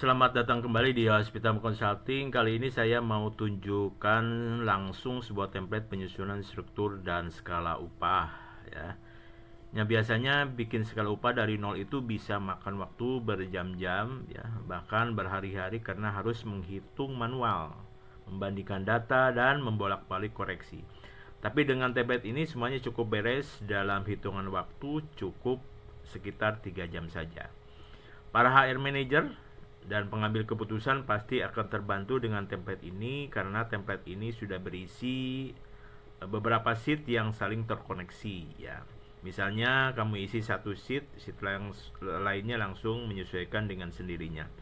Selamat datang kembali di Hospital Consulting. Kali ini saya mau tunjukkan langsung sebuah template penyusunan struktur dan skala upah ya. Yang biasanya bikin skala upah dari nol itu bisa makan waktu berjam-jam ya, bahkan berhari-hari karena harus menghitung manual, membandingkan data dan membolak-balik koreksi. Tapi dengan template ini semuanya cukup beres dalam hitungan waktu cukup sekitar 3 jam saja. Para HR manager dan pengambil keputusan pasti akan terbantu dengan template ini karena template ini sudah berisi beberapa sheet yang saling terkoneksi ya. Misalnya kamu isi satu sheet lainnya langsung menyesuaikan dengan sendirinya.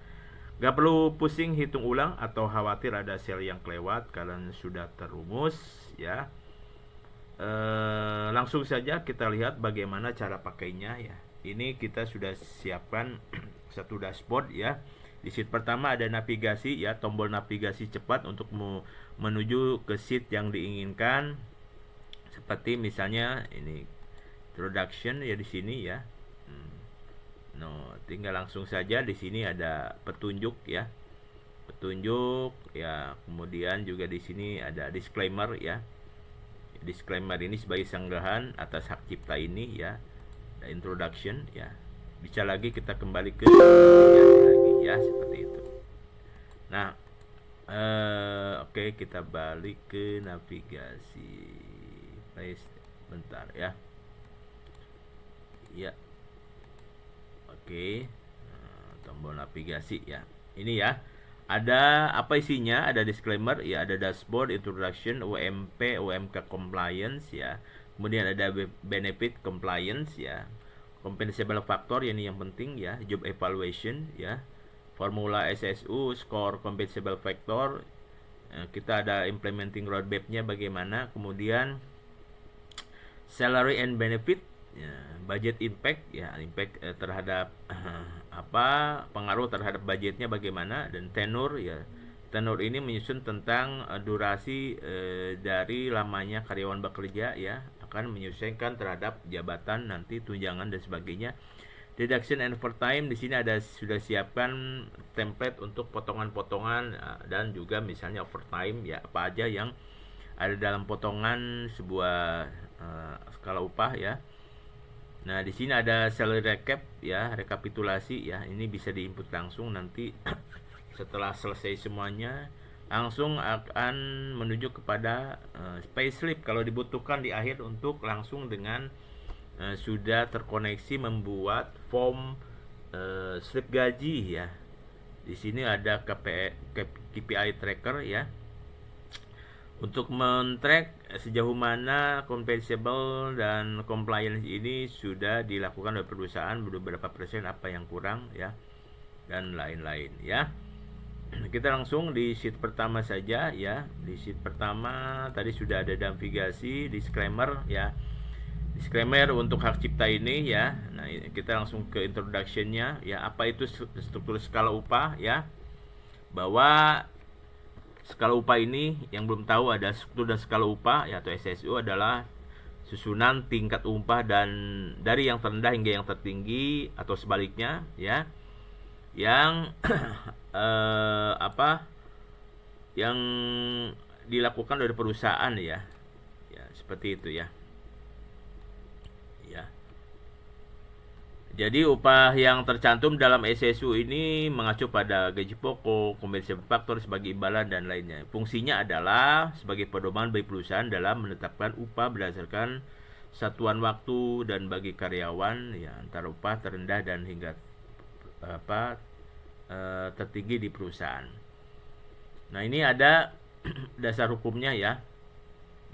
Gak perlu pusing hitung ulang atau khawatir ada sel yang kelewat kalian sudah terumus ya. Langsung saja kita lihat bagaimana cara pakainya ya. Ini kita sudah siapkan satu dashboard ya. Di sheet pertama ada navigasi ya, tombol navigasi cepat untuk menuju ke sheet yang diinginkan. Seperti misalnya ini introduction ya di sini ya. Tinggal langsung saja di sini ada petunjuk ya. Petunjuk ya, kemudian juga di sini ada disclaimer ya. Disclaimer ini sebagai sanggahan atas hak cipta ini ya. Ada introduction ya. Bisa lagi kita kembali ke navigasi lagi ya, seperti itu. Nah, oke, kita balik ke navigasi. Bentar ya. Ya. Oke. Tombol navigasi ya. Ini ya. Ada apa isinya? Ada disclaimer ya, ada dashboard, introduction, UMP, UMK compliance ya. Kemudian ada benefit compliance ya. Compensable factor ini yang penting ya, job evaluation ya. Formula SSU, score compensable factor. Kita ada implementing roadmap-nya bagaimana, kemudian salary and benefit ya, budget impact ya, impact terhadap pengaruh terhadap budgetnya bagaimana, dan tenure ya. Tenure ini menyusun tentang durasi dari lamanya karyawan bekerja ya, akan menyesuaikan terhadap jabatan nanti, tunjangan dan sebagainya. Deduction and overtime di sini ada sudah siapkan template untuk potongan-potongan dan juga misalnya overtime ya, apa aja yang ada dalam potongan sebuah skala upah ya. Nah, di sini ada salary recap ya, rekapitulasi ya. Ini bisa diinput langsung nanti setelah selesai semuanya langsung akan menuju kepada payslip kalau dibutuhkan di akhir untuk langsung dengan sudah terkoneksi membuat form slip gaji ya. Di sini ada KPI tracker ya. Untuk men-track sejauh mana compensable dan compliance ini sudah dilakukan oleh perusahaan, beberapa persen apa yang kurang ya, dan lain-lain ya. Kita langsung di sheet pertama saja ya. Di sheet pertama tadi sudah ada navigasi, disclaimer ya. Disclaimer untuk hak cipta ini ya. Nah, kita langsung ke introduction-nya ya. Apa itu struktur skala upah ya? Bahwa skala upah ini yang belum tahu, ada struktur dan skala upah ya, atau SSU adalah susunan tingkat upah dan dari yang terendah hingga yang tertinggi atau sebaliknya ya. Yang yang dilakukan oleh perusahaan ya. Ya, seperti itu ya. Ya. Jadi upah yang tercantum dalam SSU ini mengacu pada gaji pokok, compensable factor sebagai imbalan dan lainnya. Fungsinya adalah sebagai pedoman bagi perusahaan dalam menetapkan upah berdasarkan satuan waktu dan bagi karyawan ya, antara upah terendah dan hingga tertinggi di perusahaan. Nah, ini ada dasar hukumnya ya.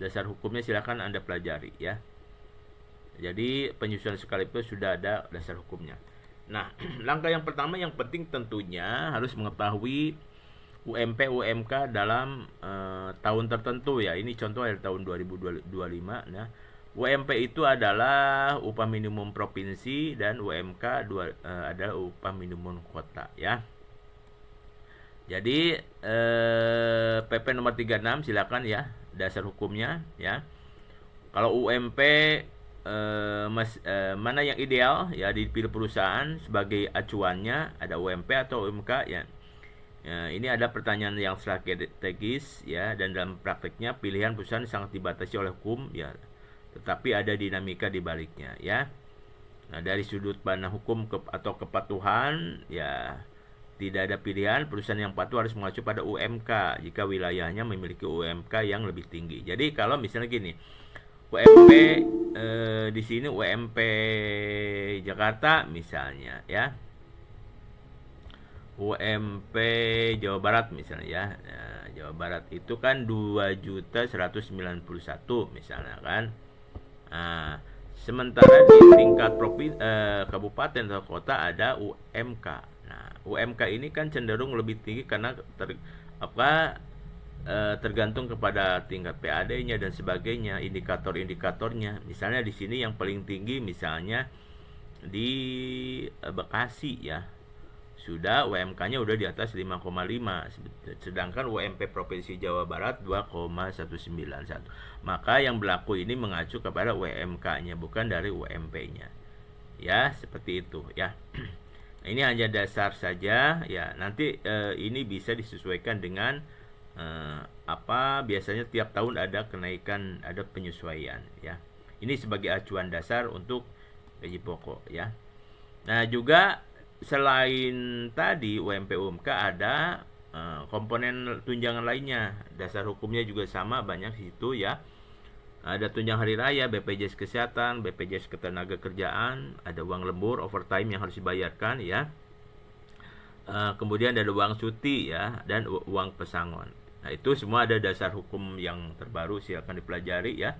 Dasar hukumnya silakan Anda pelajari ya. Jadi penyusunan skala itu sudah ada dasar hukumnya. Nah, langkah yang pertama yang penting tentunya harus mengetahui UMP UMK dalam tahun tertentu ya. Ini contoh dari tahun 2025 nah. UMP itu adalah upah minimum provinsi dan UMK adalah upah minimum kota ya. Jadi PP nomor 36 silakan ya, dasar hukumnya ya. Kalau UMP mana yang ideal ya dipilih perusahaan sebagai acuannya, ada UMP atau UMK ya. Ya, ini ada pertanyaan yang strategis ya, dan dalam prakteknya pilihan perusahaan sangat dibatasi oleh hukum ya, tetapi ada dinamika di baliknya ya. Nah, dari sudut pandang hukum atau kepatuhan ya, tidak ada pilihan, perusahaan yang patuh harus mengacu pada UMK jika wilayahnya memiliki UMK yang lebih tinggi. Jadi kalau misalnya gini, UMP di sini UMP Jakarta misalnya ya, UMP Jawa Barat misalnya ya. Nah, Jawa Barat itu kan 2.191 misalnya kan. Nah, sementara di tingkat kabupaten atau kota ada UMK. Nah, UMK ini kan cenderung lebih tinggi karena tergantung kepada tingkat PAD-nya dan sebagainya, indikator-indikatornya. Misalnya di sini yang paling tinggi misalnya di Bekasi ya, sudah UMK-nya udah di atas 5,5, sedangkan UMP Provinsi Jawa Barat 2,191. Maka yang berlaku ini mengacu kepada UMK-nya, bukan dari UMP-nya. Ya, seperti itu ya. Nah, ini hanya dasar saja ya. Nanti ini bisa disesuaikan dengan biasanya tiap tahun ada kenaikan, ada penyesuaian ya. Ini sebagai acuan dasar untuk gaji pokok ya. Nah, juga selain tadi UMP UMK ada komponen tunjangan lainnya. Dasar hukumnya juga sama, banyak di situ ya. Ada tunjangan hari raya, BPJS Kesehatan, BPJS Ketenagakerjaan, ada uang lembur, overtime yang harus dibayarkan ya. Kemudian ada uang cuti ya, dan uang pesangon. Nah, itu semua ada dasar hukum yang terbaru, silakan dipelajari ya.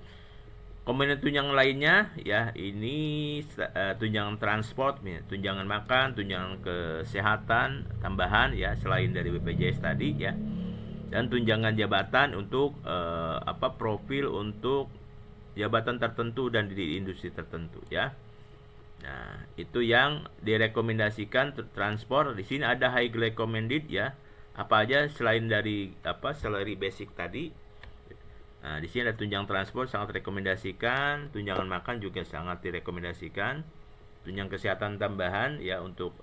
Komponen tunjangan lainnya ya, ini tunjangan transport, tunjangan makan, tunjangan kesehatan tambahan ya, selain dari BPJS tadi ya, dan tunjangan jabatan untuk profil untuk jabatan tertentu dan di industri tertentu ya. Nah, itu yang direkomendasikan transport. Di sini ada high recommended ya. Apa aja selain dari salary basic tadi. Nah, di sini ada tunjangan transport sangat rekomendasikan, tunjangan makan juga sangat direkomendasikan, tunjangan kesehatan tambahan ya untuk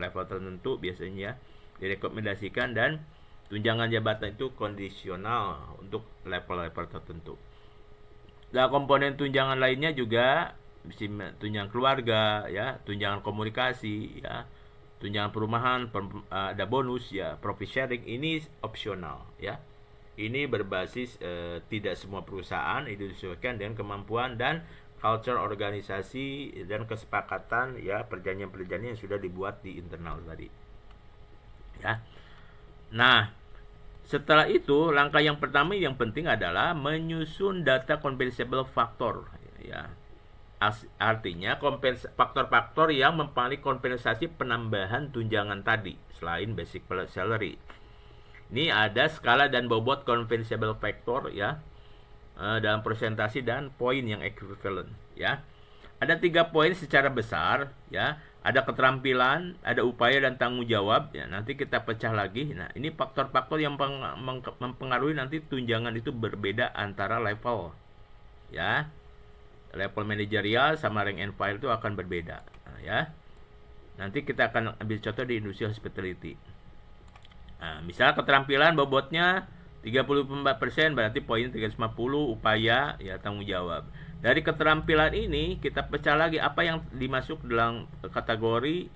level tertentu biasanya direkomendasikan, dan tunjangan jabatan itu kondisional untuk level-level tertentu. Nah, komponen tunjangan lainnya juga tunjangan keluarga ya, tunjangan komunikasi ya, tunjangan perumahan, ada bonus ya, profit sharing, ini opsional ya. Ini berbasis tidak semua perusahaan, itu disesuaikan dengan kemampuan dan culture organisasi dan kesepakatan ya, perjanjian-perjanjian yang sudah dibuat di internal tadi ya. Nah, setelah itu langkah yang pertama yang penting adalah menyusun data compensable factor ya. Artinya faktor-faktor yang mempengaruhi kompensasi penambahan tunjangan tadi selain basic salary. Ini ada skala dan bobot compensable factor ya, dalam presentasi dan poin yang equivalent ya. Ada 3 poin secara besar ya. Ada keterampilan, ada upaya dan tanggung jawab ya. Nanti kita pecah lagi. Nah, ini faktor-faktor yang mempengaruhi nanti tunjangan itu berbeda antara level ya. Level manajerial sama rank and file itu akan berbeda ya. Nanti kita akan ambil contoh di industri hospitality. Nah, misalnya keterampilan bobotnya 34%, berarti poin 350, upaya ya tanggung jawab. Dari keterampilan ini kita pecah lagi apa yang dimasuk dalam kategori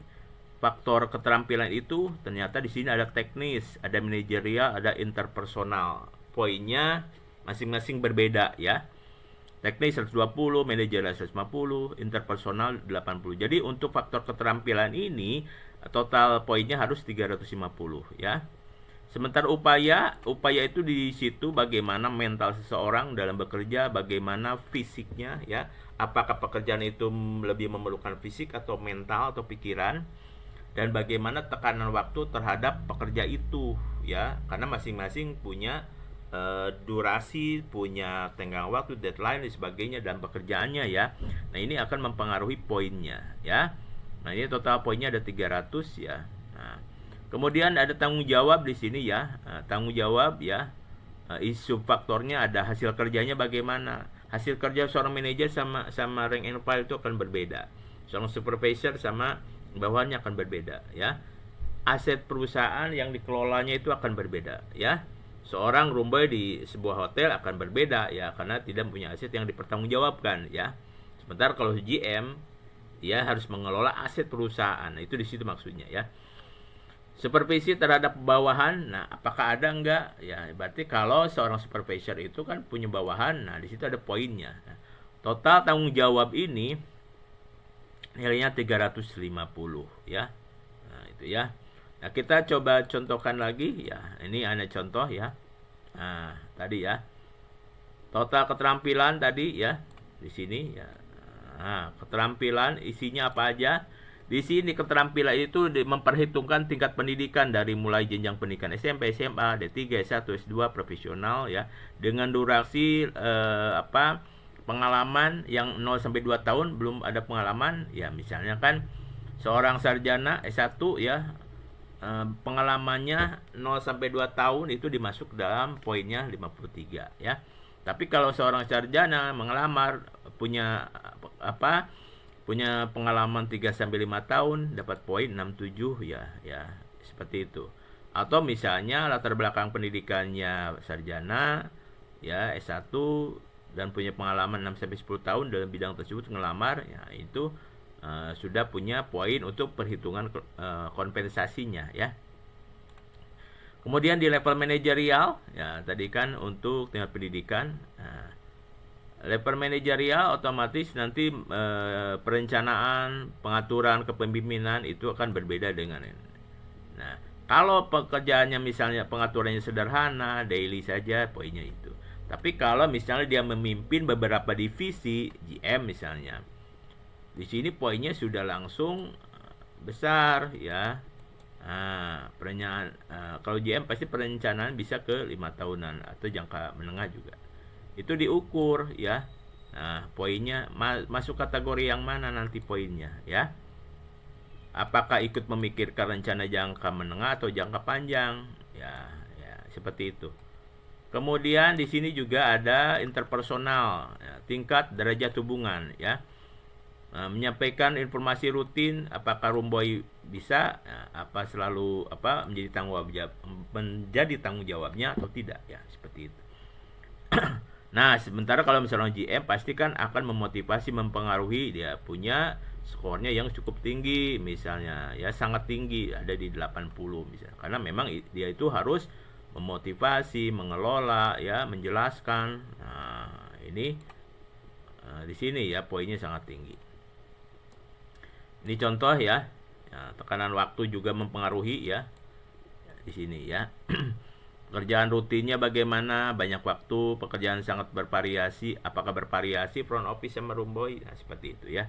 faktor keterampilan itu. Ternyata di sini ada teknis, ada manajerial, ada interpersonal. Poinnya masing-masing berbeda ya. Teknis 120, manajerial 150, interpersonal 80. Jadi untuk faktor keterampilan ini total poinnya harus 350 ya. Sementara upaya itu di situ bagaimana mental seseorang dalam bekerja, bagaimana fisiknya ya. Apakah pekerjaan itu lebih memerlukan fisik atau mental atau pikiran, dan bagaimana tekanan waktu terhadap pekerja itu ya. Karena masing-masing punya durasi, punya tenggang waktu, deadline dan sebagainya dalam pekerjaannya ya. Nah, ini akan mempengaruhi poinnya ya. Nah, ini total poinnya ada 300 ya. Nah, kemudian ada tanggung jawab di sini ya. Nah, tanggung jawab ya. Isu faktornya ada hasil kerjanya bagaimana. Hasil kerja seorang manajer sama rank and file itu akan berbeda. Seorang supervisor sama bawahannya akan berbeda ya. aset perusahaan yang dikelolanya itu akan berbeda ya. Seorang room boy di sebuah hotel akan berbeda ya, karena tidak punya aset yang dipertanggungjawabkan ya. Sementara kalau GM dia harus mengelola aset perusahaan. Nah, itu di situ maksudnya ya. Supervisi terhadap bawahan, nah apakah ada enggak? Ya berarti kalau seorang supervisor itu kan punya bawahan, nah di situ ada poinnya. Nah, total tanggung jawab ini nilainya 350 ya. Nah, itu ya. Nah, kita coba contohkan lagi ya. Ini ada contoh ya. Nah, tadi ya. Total keterampilan tadi ya. Di sini ya. Nah, keterampilan isinya apa aja? Di sini keterampilan itu memperhitungkan tingkat pendidikan dari mulai jenjang pendidikan SMP, SMA, D3, S1, S2, profesional ya, dengan durasi pengalaman yang 0 sampai 2 tahun belum ada pengalaman ya, misalnya kan seorang sarjana S1 ya, pengalamannya 0 sampai 2 tahun itu dimasuk dalam poinnya 53 ya. Tapi kalau seorang sarjana mengelamar punya punya pengalaman 3 sampai 5 tahun dapat poin 67 ya, seperti itu. Atau misalnya latar belakang pendidikannya sarjana ya, S1 dan punya pengalaman 6 sampai 10 tahun dalam bidang tersebut ngelamar ya, itu sudah punya poin untuk perhitungan kompensasinya ya. Kemudian di level manajerial ya, tadi kan untuk tingkat pendidikan. Nah, level manajerial otomatis nanti perencanaan, pengaturan, kepemimpinan itu akan berbeda dengan ini. Nah, kalau pekerjaannya misalnya pengaturannya sederhana, daily saja, poinnya itu. Tapi kalau misalnya dia memimpin beberapa divisi, GM misalnya, di sini poinnya sudah langsung besar ya. Nah, kalau GM pasti perencanaan bisa ke 5 tahunan atau jangka menengah juga. Itu diukur ya. Nah, poinnya masuk kategori yang mana nanti poinnya ya. Apakah ikut memikirkan rencana jangka menengah atau jangka panjang? Ya, seperti itu. Kemudian di sini juga ada interpersonal, ya, tingkat derajat hubungan ya. Nah, menyampaikan informasi rutin, apakah Rumboy bisa apa selalu menjadi tanggung jawabnya atau tidak ya, seperti itu. Nah, sementara kalau misalnya GM pasti kan akan memotivasi, mempengaruhi, dia punya skornya yang cukup tinggi misalnya ya, sangat tinggi, ada di 80 misalnya. Karena memang dia itu harus memotivasi, mengelola ya, menjelaskan. Nah, ini di sini ya poinnya sangat tinggi. Ini contoh ya. Tekanan waktu juga mempengaruhi ya. Di sini ya. Pekerjaan rutinnya bagaimana, banyak waktu, pekerjaan sangat bervariasi, apakah bervariasi front office sama room boy, nah, seperti itu ya.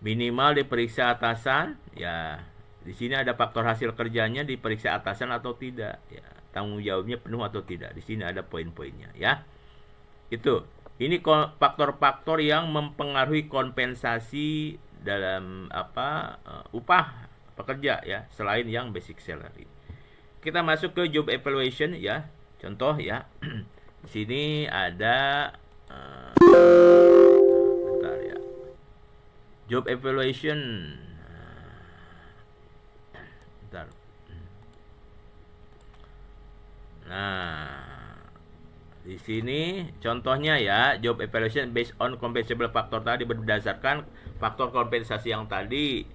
Minimal diperiksa atasan, ya di sini ada faktor hasil kerjanya diperiksa atasan atau tidak, ya tanggung jawabnya penuh atau tidak, di sini ada poin-poinnya ya. Itu, ini faktor-faktor yang mempengaruhi kompensasi dalam upah pekerja ya, selain yang basic salary. Kita masuk ke job evaluation ya. Contoh ya. Di sini ada bentar ya. Job evaluation. Bentar. Nah, di sini contohnya ya, job evaluation based on compensable factor tadi, berdasarkan faktor kompensasi yang tadi.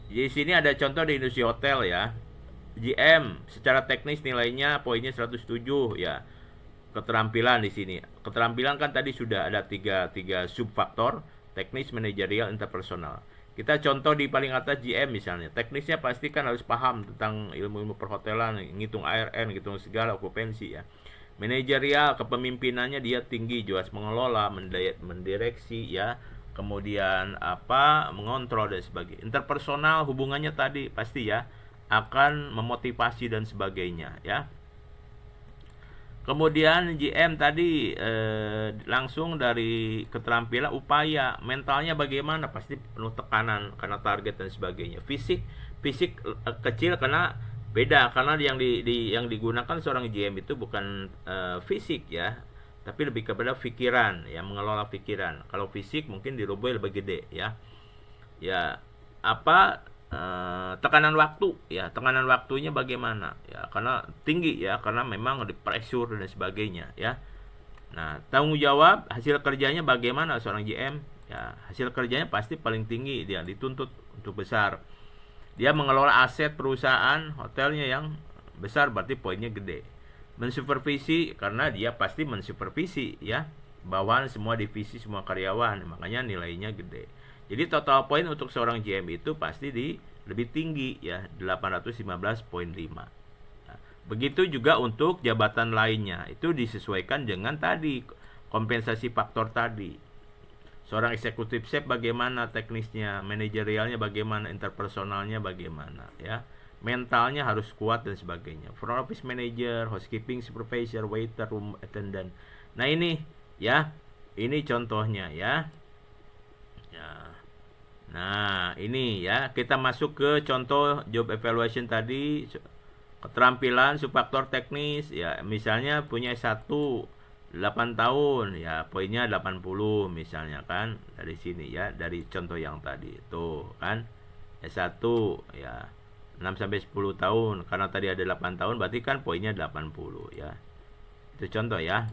Di sini ada contoh di industri hotel ya. GM secara teknis nilainya poinnya 107 ya. Keterampilan di sini. Keterampilan kan tadi sudah ada tiga subfaktor, teknis, manajerial, interpersonal. Kita contoh di paling atas GM misalnya. Teknisnya pasti kan harus paham tentang ilmu-ilmu perhotelan, ngitung ARN, ngitung segala okupansi ya. Manajerial, kepemimpinannya dia tinggi, jelas mengelola, mendireksi ya. Kemudian mengontrol dan sebagainya. Interpersonal hubungannya tadi pasti ya, akan memotivasi dan sebagainya ya. Kemudian GM tadi langsung dari keterampilan, upaya mentalnya bagaimana, pasti penuh tekanan karena target dan sebagainya. Fisik kecil karena beda, karena yang digunakan seorang GM itu bukan fisik ya, tapi lebih kepada pikiran ya, mengelola pikiran. Kalau fisik mungkin di Rumboy lebih gede ya. Ya tekanan waktu ya, tekanan waktunya bagaimana ya, karena tinggi ya, karena memang di pressure dan sebagainya ya. Nah, tanggung jawab hasil kerjanya bagaimana seorang GM ya, hasil kerjanya pasti paling tinggi, dia dituntut untuk besar. Dia mengelola aset perusahaan hotelnya yang besar, berarti poinnya gede. Mensupervisi, karena dia pasti mensupervisi ya, bawahan semua divisi, semua karyawan, makanya nilainya gede. Jadi total poin untuk seorang GM itu pasti lebih tinggi ya, 815.5. Nah, begitu juga untuk jabatan lainnya, itu disesuaikan dengan tadi kompensasi faktor tadi. Seorang eksekutif chef bagaimana teknisnya, manajerialnya bagaimana, interpersonalnya bagaimana ya. Mentalnya harus kuat dan sebagainya. Front office manager, housekeeping supervisor, waiter, room attendant. Nah, ini ya, ini contohnya ya. Nah, ini ya, kita masuk ke contoh job evaluation tadi. Keterampilan subfaktor teknis ya, misalnya punya S1 8 tahun ya, poinnya 80 misalnya kan, dari sini ya, dari contoh yang tadi tuh kan. S1 ya 6 sampai 10 tahun, karena tadi ada 8 tahun berarti kan poinnya 80 ya. Itu contoh ya.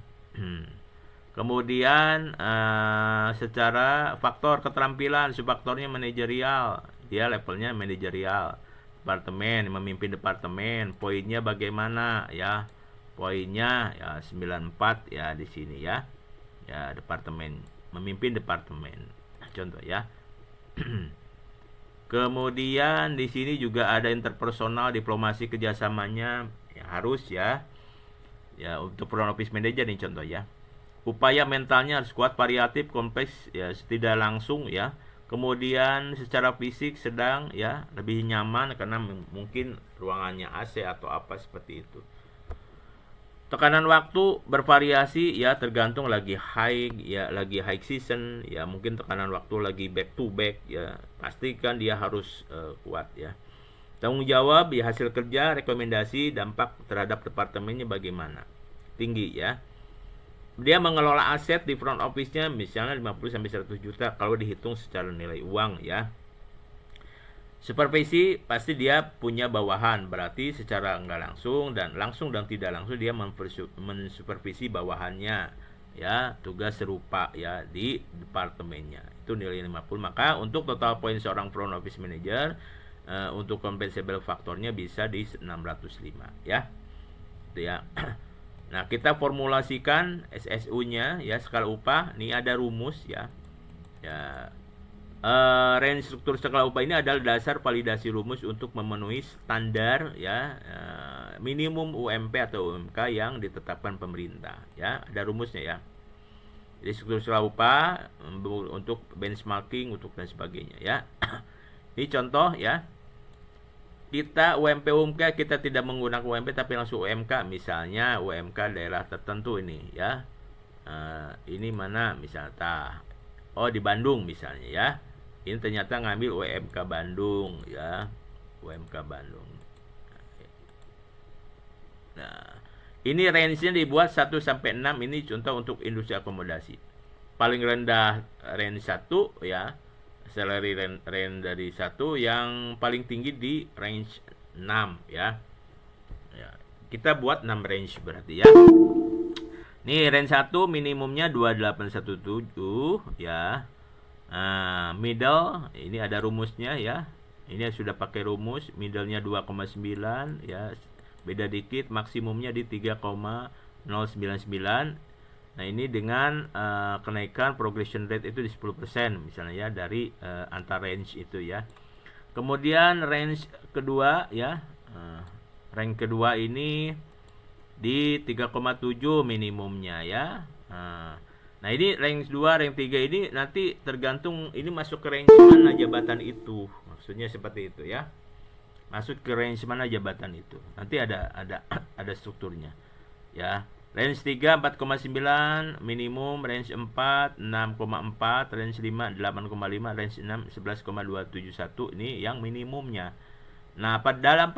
Kemudian secara faktor keterampilan, subfaktornya manajerial, dia levelnya manajerial, departemen, memimpin departemen, poinnya bagaimana ya, poinnya ya 94 ya di sini ya, ya departemen, memimpin departemen, contoh ya. Kemudian di sini juga ada interpersonal, diplomasi kerjasamanya ya, harus ya, ya untuk front office manager nih contoh ya. Upaya mentalnya harus kuat, variatif, kompleks ya, tidak langsung ya. Kemudian secara fisik sedang ya, lebih nyaman karena mungkin ruangannya AC atau apa seperti itu. Tekanan waktu bervariasi ya, tergantung lagi high ya, lagi high season ya, mungkin tekanan waktu lagi back to back ya, pastikan dia harus kuat ya. Tanggung jawab ya, hasil kerja, rekomendasi, dampak terhadap departemennya bagaimana, tinggi ya. Dia mengelola aset di front office-nya misalnya 50 sampai 100 juta kalau dihitung secara nilai uang ya. Supervisi pasti dia punya bawahan, berarti secara enggak langsung dan tidak langsung dia mensupervisi bawahannya ya, tugas serupa ya di departemennya. Itu nilai 50. Maka untuk total poin seorang front office manager untuk compensable faktornya bisa di 605 ya. Itu ya. Nah, kita formulasikan SSU-nya ya, skala upah. Ini ada rumus ya. Ya, range struktur skala upah ini adalah dasar validasi rumus untuk memenuhi standar ya, minimum UMP atau UMK yang ditetapkan pemerintah ya. Ada rumusnya ya. Jadi struktur skala upah untuk benchmarking, untuk dan sebagainya ya. Ini contoh ya. Kita UMP UMK, kita tidak menggunakan UMP tapi langsung UMK, misalnya UMK daerah tertentu ini ya. Ini mana misalnya, oh di Bandung misalnya ya, ini ternyata ngambil UMK Bandung ya, UMK Bandung. Nah, ini range-nya dibuat 1 sampai 6, ini contoh untuk industri akomodasi. Paling rendah range 1 ya, salary range dari 1, yang paling tinggi di range 6 ya. Ya, kita buat 6 range berarti ya. Nih range 1 minimumnya 2817 ya. Middle ini ada rumusnya ya. Ini sudah pakai rumus, middle-nya 2,9 ya. Beda dikit, maksimumnya di 3,099. Nah, ini dengan kenaikan progression rate itu di 10% misalnya ya, dari antar range itu ya. Kemudian range kedua ya, rank kedua ini di 3,7 minimumnya ya. Nah, ini range 2, range 3 ini nanti tergantung ini masuk ke range mana jabatan itu. Maksudnya seperti itu ya. Masuk ke range mana jabatan itu. Nanti ada strukturnya ya. Range 3 4,9 minimum, range 4 6,4, range 5 8,5, range 6 11,271, ini yang minimumnya. Nah, pada dalam